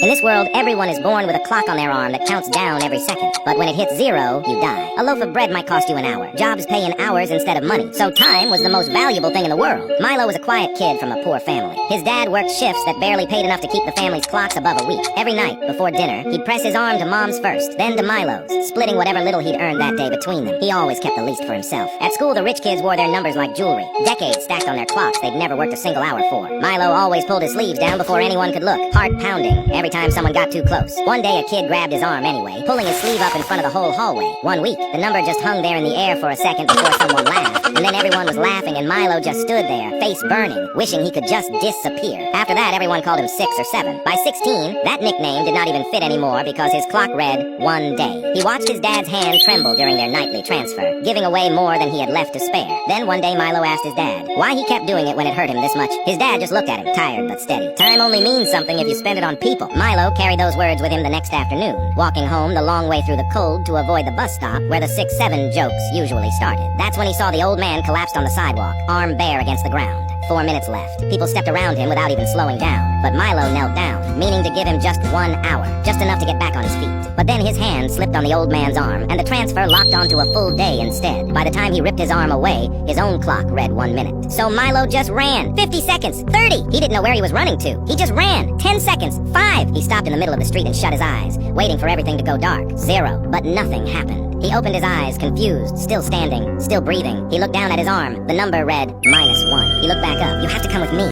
In this world, everyone is born with a clock on their arm that counts down every second. But when it hits 0, you die. A loaf of bread might cost you an hour. Jobs pay in hours instead of money. So time was the most valuable thing in the world. Milo was a quiet kid from a poor family. His dad worked shifts that barely paid enough to keep the family's clocks above a week. Every night, before dinner, he'd press his arm to Mom's first, then to Milo's, splitting whatever little he'd earned that day between them. He always kept the least for himself. At school, the rich kids wore their numbers like jewelry. Decades stacked on their clocks they'd never worked a single hour for. Milo always pulled his sleeves down before anyone could look, heart pounding every time someone got too close. One day a kid grabbed his arm anyway, pulling his sleeve up in front of the whole hallway. 1 week, the number just hung there in the air for a second before someone laughed. And then everyone was laughing and Milo just stood there, face burning, wishing he could just disappear. After that, everyone called him 6 or 7. By 16, that nickname did not even fit anymore because his clock read 1 day. He watched his dad's hand tremble during their nightly transfer, giving away more than he had left to spare. Then one day Milo asked his dad why he kept doing it when it hurt him this much. His dad just looked at him, tired but steady. Time only means something if you spend it on people. Milo carried those words with him the next afternoon, walking home the long way through the cold to avoid the bus stop where the 6-7 jokes usually started. That's when he saw the old man collapsed on the sidewalk, arm bare against the ground. 4 minutes left. People stepped around him without even slowing down, but Milo knelt down, meaning to give him just 1 hour, just enough to get back on his feet. But then his hand slipped on the old man's arm, and the transfer locked onto a full day instead. By the time he ripped his arm away, his own clock read 1 minute. So Milo just ran. 50 seconds, 30. He didn't know where he was running to. He just ran. 10 seconds, 5. He stopped in the middle of the street and shut his eyes, waiting for everything to go dark. 0. But nothing happened. He opened his eyes, confused, still standing, still breathing. He looked down at his arm. The number read -1. He looked back up. You have to come with me.